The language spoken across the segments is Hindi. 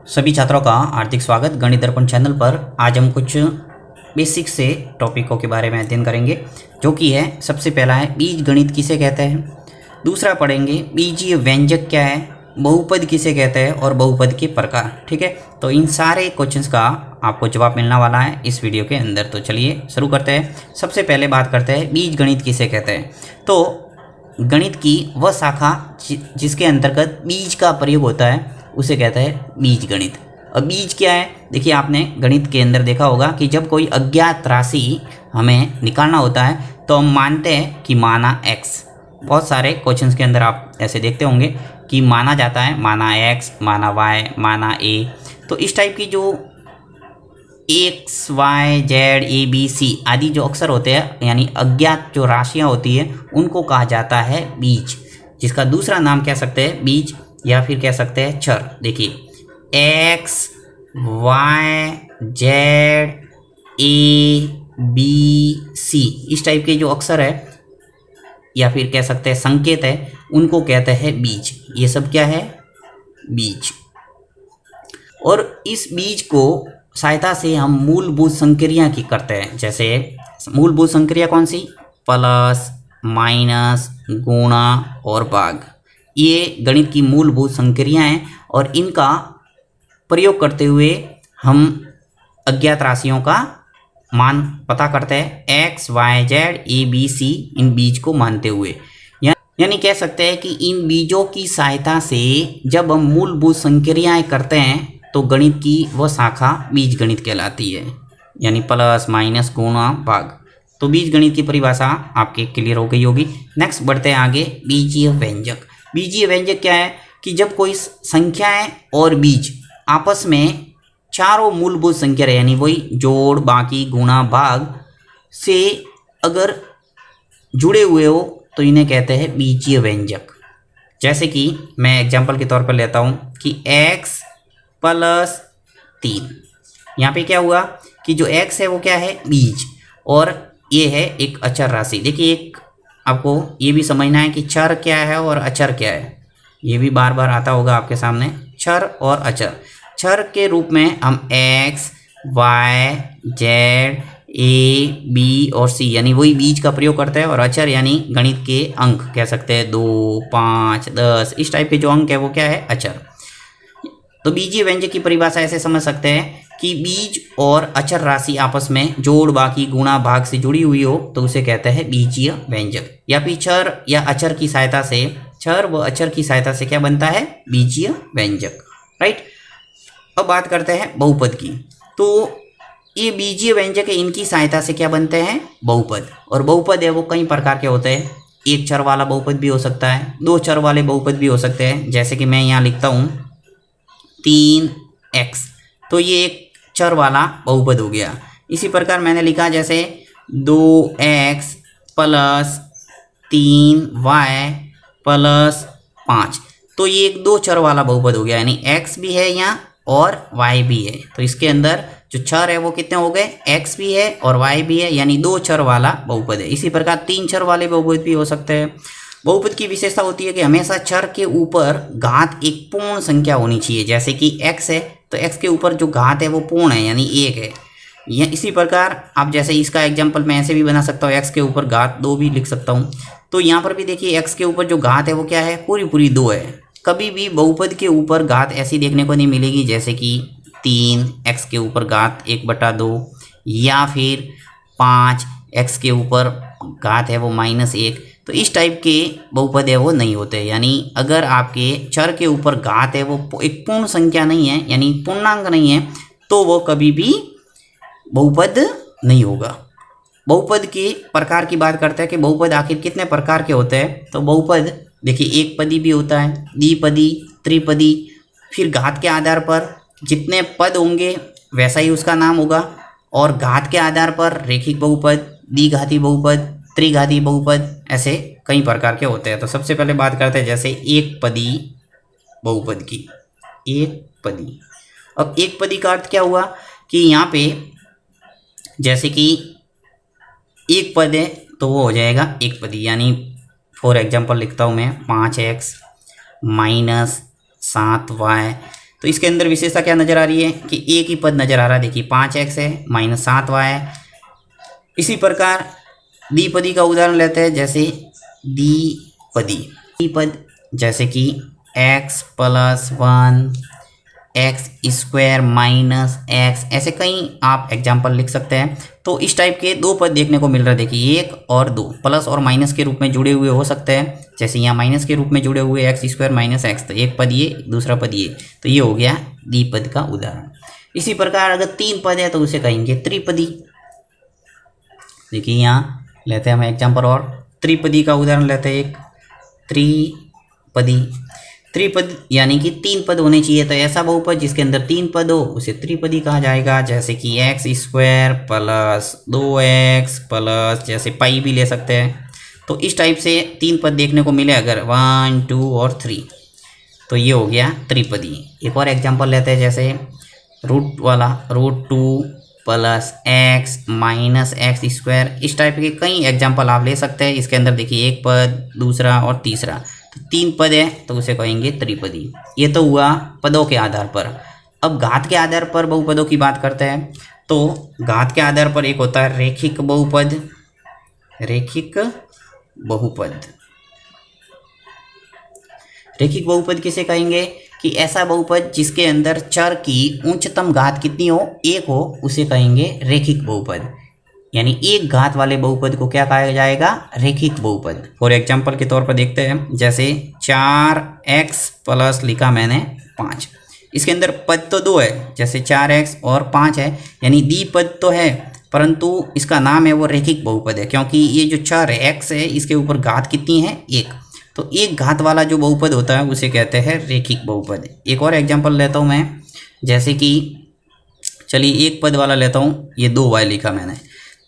सभी छात्रों का हार्दिक स्वागत गणित दर्पण चैनल पर। आज हम कुछ बेसिक से टॉपिकों के बारे में अध्ययन करेंगे, जो कि है सबसे पहला है बीज गणित किसे कहते हैं। दूसरा पढ़ेंगे बीजीय व्यंजक क्या है, बहुपद किसे कहते हैं और बहुपद के प्रकार। ठीक है, तो इन सारे क्वेश्चंस का आपको जवाब मिलने वाला है इस वीडियो के अंदर। तो चलिए शुरू करते हैं। सबसे पहले बात करते हैं बीज गणित किसे कहते हैं। तो गणित की वह शाखा जिसके अंतर्गत बीज का प्रयोग होता है उसे कहते हैं बीज गणित। अब बीज क्या है, देखिए आपने गणित के अंदर देखा होगा कि जब कोई अज्ञात राशि हमें निकालना होता है तो हम मानते हैं कि माना x। बहुत सारे क्वेश्चंस के अंदर आप ऐसे देखते होंगे कि माना जाता है माना x, माना y, माना a। तो इस टाइप की जो x, y, z, a, b, c आदि जो अक्षर होते हैं यानी अज्ञात जो राशियां होती है उनको कहा जाता है बीज, जिसका दूसरा नाम कह सकते हैं बीज या फिर कह सकते हैं चर। देखिए x, y, z, a, b, c इस टाइप के जो अक्षर है या फिर कह सकते हैं संकेत है उनको कहते हैं बीज। ये सब क्या है, बीज। और इस बीज को सहायता से हम मूलभूत संक्रिया की करते हैं। जैसे मूलभूत संक्रिया कौन सी, प्लस, माइनस, गुणा और भाग। ये गणित की मूलभूत संक्रियाएं हैं और इनका प्रयोग करते हुए हम अज्ञात राशियों का मान पता करते हैं x, y, z, a, b, c इन बीज को मानते हुए। यानी कह सकते हैं कि इन बीजों की सहायता से जब हम मूलभूत संक्रियाएं करते हैं तो गणित की वह शाखा बीज गणित कहलाती है, यानी प्लस, माइनस, गुणा, भाग। तो बीज गणित की परिभाषा आपके क्लियर हो गई होगी। नेक्स्ट बढ़ते हैं आगे, बीजीय व्यंजक। बीजीय व्यंजक क्या है कि जब कोई संख्याएं और बीज आपस में चारों मूलभूत संख्या यानी वही जोड़, बाकी, गुणा, भाग से अगर जुड़े हुए हो तो इन्हें कहते हैं बीजीय व्यंजक। जैसे कि मैं एग्जांपल के तौर पर लेता हूं कि x प्लस 3, यहाँ पे क्या हुआ कि जो x है वो क्या है, बीज, और ये है एक अचर राशि। देखिए एक आपको ये भी समझना है कि चर क्या है और अचर क्या है। ये भी बार बार आता होगा आपके सामने, चर और अचर। चर के रूप में हम x, y, z, a, b और c यानी वही बीज का प्रयोग करते हैं, और अचर यानी गणित के अंक कह सकते हैं 2, 5, 10 इस टाइप के जो अंक है वो क्या है, अचर। तो बीजीय व्यंजक की परिभाषा ऐसे समझ सकते हैं कि बीज और अचर राशि आपस में जोड़, बाकी, गुणा, भाग से जुड़ी हुई हो तो उसे कहते हैं बीजीय व्यंजक। या फिर चर या अचर की सहायता से, चर व अचर की सहायता से क्या बनता है, बीजीय व्यंजक। राइट। अब बात करते हैं बहुपद की। तो ये बीजीय व्यंजक है, इनकी सहायता से क्या बनते हैं, बहुपद। और बहुपद है वो कई प्रकार के होते हैं। एक चर वाला बहुपद भी हो सकता है, दो चर वाले बहुपद भी हो सकते हैं। जैसे कि मैं यहाँ लिखता हूँ 3x, तो ये एक चर वाला बहुपद हो गया। इसी प्रकार मैंने लिखा जैसे 2x प्लस 3y प्लस 5, तो ये एक दो चर वाला बहुपद हो गया, यानी x भी है यहाँ और y भी है। तो इसके अंदर जो चर है वो कितने हो गए, x भी है और y भी है, यानी दो चर वाला बहुपद है। इसी प्रकार तीन चर वाले बहुपद भी हो सकते हैं। बहुपद की विशेषता होती है कि हमेशा चर के ऊपर घात एक पूर्ण संख्या होनी चाहिए। जैसे कि x है तो x के ऊपर जो घात है वो पूर्ण है, यानी 1 है। या इसी प्रकार आप जैसे इसका एग्जाम्पल मैं ऐसे भी बना सकता हूँ, x के ऊपर घात 2 भी लिख सकता हूँ। तो यहाँ पर भी देखिए x के ऊपर जो घात है वो क्या है, पूरी पूरी 2 है। कभी भी बहुपद के ऊपर घात ऐसी देखने को नहीं मिलेगी जैसे कि 3x के ऊपर घात 1/2 या फिर 5x के ऊपर घात है वो -1। तो इस टाइप के बहुपद है वो नहीं होते। यानी अगर आपके चर के ऊपर घात है वो एक पूर्ण संख्या नहीं है, यानी पूर्णांक नहीं है, तो वो कभी भी बहुपद नहीं होगा। बहुपद के प्रकार की बात करते हैं कि बहुपद आखिर कितने प्रकार के होते हैं। तो बहुपद देखिए एक पदी भी होता है, द्विपदी, त्रिपदी। फिर घात के आधार पर जितने पद होंगे वैसा ही उसका नाम होगा, और घात के आधार पर रेखिक बहुपद, द्विघाती बहुपद, त्रिघाती बहुपद, ऐसे कई प्रकार के होते हैं। तो सबसे पहले बात करते हैं जैसे एक पदी बहुपद की। एक पदी, अब एक पदी का अर्थ क्या हुआ कि यहाँ पे जैसे कि एक पद है तो वो हो जाएगा एक पदी। यानी फॉर एग्जांपल लिखता हूँ मैं 5x -7y, तो इसके अंदर विशेषता क्या नज़र आ रही है कि एक ही पद नज़र आ रहा है। देखिए 5x है माइनस 7y है। इसी प्रकार द्विपदी का उदाहरण लेते हैं, जैसे द्विपद जैसे कि x plus 1 x square minus x, ऐसे कई आप एग्जाम्पल लिख सकते हैं। तो इस टाइप के दो पद देखने को मिल रहा है। देखिए 1 और 2 प्लस और माइनस के रूप में जुड़े हुए हो सकते हैं, जैसे यहाँ माइनस के रूप में जुड़े हुए एक्स स्क्वायर माइनस एक्स, तो एक पद ये दूसरा पद ये, तो ये हो गया द्विपद का उदाहरण। इसी प्रकार अगर 3 पद है तो उसे कहेंगे त्रिपदी। देखिए यहाँ लेते हैं हम एग्जाम्पल और त्रिपदी का उदाहरण लेते हैं। एक त्रिपद यानी कि 3 पद होने चाहिए, तो ऐसा बहुपद जिसके अंदर 3 पद हो उसे त्रिपदी कहा जाएगा। जैसे कि x square plus 2x plus, जैसे पाई भी ले सकते हैं। तो इस टाइप से 3 पद देखने को मिले अगर 1, 2 और 3, तो ये हो गया त्रिपदी। एक और एग्जांपल लेते हैं, जैसे रूट वाला, √2 plus x minus x square. इस टाइप के कई एग्जांपल आप ले सकते हैं। इसके अंदर देखिए एक पद, दूसरा और तीसरा, तो 3 पद है तो उसे कहेंगे त्रिपदी। ये तो हुआ पदों के आधार पर। अब घात के आधार पर बहुपदों की बात करते हैं। तो घात के आधार पर एक होता है रेखिक बहुपद। रेखिक बहुपद किसे कहेंगे कि ऐसा बहुपद जिसके अंदर चर की उच्चतम घात कितनी हो, 1 हो, उसे कहेंगे रेखिक बहुपद। यानी एक घात वाले बहुपद को क्या कहा जाएगा, रेखिक बहुपद। फॉर एग्जांपल के तौर पर देखते हैं, जैसे 4x प्लस लिखा मैंने 5, इसके अंदर पद तो 2 है, जैसे 4x और 5 है, यानी द्विपद तो है परंतु इसका नाम है वो रेखिक बहुपद है, क्योंकि ये जो चर x है इसके ऊपर घात कितनी है, 1। तो एक घात वाला जो बहुपद होता है उसे कहते हैं रेखिक बहुपद। एक और एग्जाम्पल लेता हूँ मैं, जैसे कि चलिए एक पद वाला लेता हूँ, ये 2y लिखा मैंने,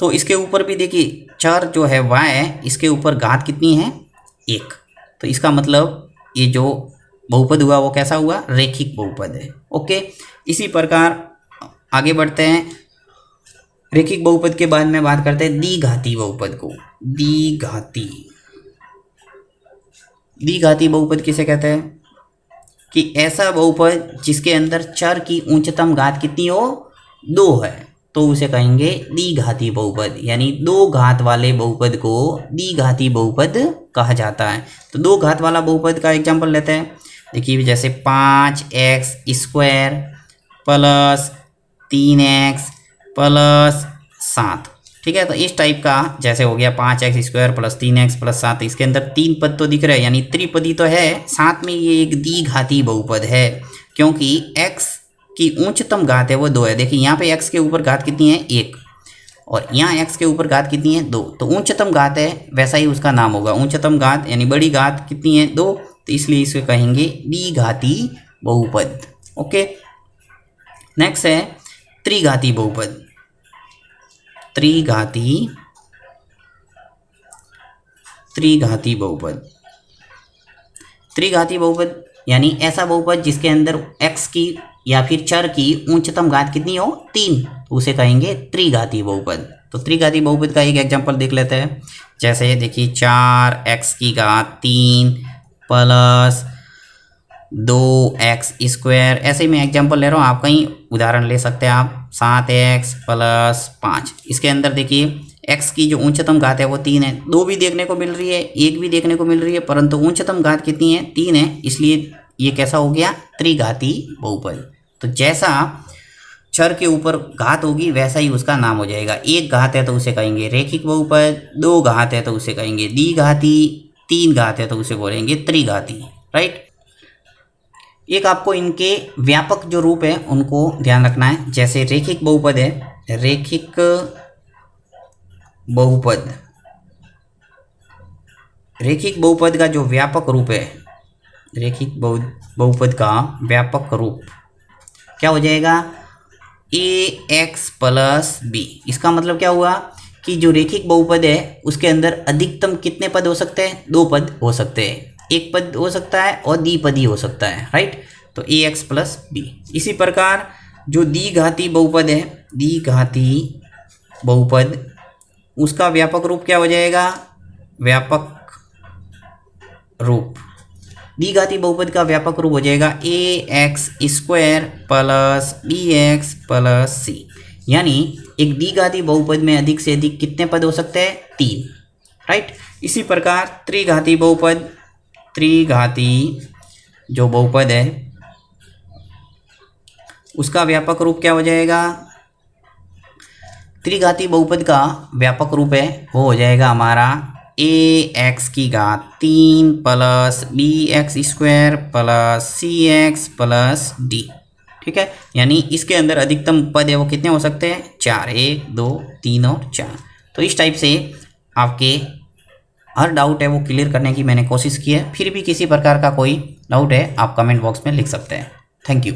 तो इसके ऊपर भी देखिए चर जो है y है, इसके ऊपर घात कितनी है, 1। तो इसका मतलब ये जो बहुपद हुआ वो कैसा हुआ, रेखिक बहुपद है। ओके, इसी प्रकार आगे बढ़ते हैं। रेखिक बहुपद के बाद में बात करते हैं द्विघाती बहुपद को। द्विघाती बहुपद किसे कहते हैं कि ऐसा बहुपद जिसके अंदर चर की उच्चतम घात कितनी हो, 2 है, तो उसे कहेंगे द्विघाती बहुपद। यानी 2 घात वाले बहुपद को द्विघाती बहुपद कहा जाता है। तो 2 घात वाला बहुपद का एग्जांपल लेते हैं। देखिए जैसे 5x square plus 3x plus 7, ठीक है। तो इस टाइप का जैसे हो गया 5x square plus 3x plus 7, इसके अंदर 3 पद तो दिख रहे हैं, यानी त्रिपदी तो है, साथ में ये एक द्विघाती बहुपद है, क्योंकि x की उच्चतम घात है वो 2 है। देखिए यहाँ पे x के ऊपर घात कितनी है, 1, और यहाँ x के ऊपर घात कितनी है, 2। तो उच्चतम घात है, वैसा ही उसका नाम होगा। उच्चतम घात यानी बड़ी घात कितनी है, 2, तो इसलिए इसे कहेंगे द्विघाती बहुपद। ओके, नेक्स्ट है त्रिघाती बहुपद। त्रिघाती बहुपद यानी ऐसा बहुपद जिसके अंदर x की या फिर चर की उच्चतम घात कितनी हो, 3, तो उसे कहेंगे त्रिघाती बहुपद। तो त्रिघाती बहुपद का एक एग्जांपल देख लेते हैं। जैसे देखिए 4x की घात 3 प्लस 2x स्क्वायर, ऐसे में एग्जांपल ले रहा हूँ, आप कहीं उदाहरण ले सकते हैं आप। 7x प्लस 5, इसके अंदर देखिए x की जो उच्चतम घात है वो 3 है, 2 भी देखने को मिल रही है, 1 भी देखने को मिल रही है, परंतु उच्चतम घात कितनी है, 3 है, इसलिए ये कैसा हो गया, त्रिघाती बहुपद। तो जैसा चर के ऊपर घात होगी वैसा ही उसका नाम हो जाएगा। 1 घात है तो उसे कहेंगे रेखिक बहुपद, 2 घात है तो उसे कहेंगे द्विघाती, 3 घात है तो उसे बोलेंगे त्रिघाती, राइट। एक आपको इनके व्यापक जो रूप है उनको ध्यान रखना है। जैसे रेखिक बहुपद है, रेखिक बहुपद का जो व्यापक रूप है, रेखिक बहुपद का व्यापक रूप क्या हो जाएगा, ax प्लस b। इसका मतलब क्या हुआ कि जो रेखिक बहुपद है उसके अंदर अधिकतम कितने पद हो सकते हैं, 2 पद हो सकते हैं, 1 पद हो सकता है और द्विपदी हो सकता है, राइट। तो ax प्लस b। इसी प्रकार जो द्विघाती बहुपद है, द्विघाती बहुपद, उसका व्यापक रूप क्या हो जाएगा, व्यापक रूप द्विघाती बहुपद का व्यापक रूप हो जाएगा ax² plus bx plus c, यानी एक द्विघाती बहुपद में अधिक से अधिक कितने पद हो सकते हैं? 3, राइट। इसी प्रकार त्रिघाती बहुपद, त्रिघाती जो बहुपद है उसका व्यापक रूप क्या हो जाएगा? त्रिघाती बहुपद का व्यापक रूप है वो हो जाएगा हमारा ax³ plus bx² plus cx plus d, ठीक है। यानी इसके अंदर अधिकतम पद है वो कितने हो सकते हैं? 4, 1, 2, 3 और 4। तो इस टाइप से आपके हर डाउट है वो क्लियर करने की मैंने कोशिश की है। फिर भी किसी प्रकार का कोई डाउट है आप कमेंट बॉक्स में लिख सकते हैं। Thank you.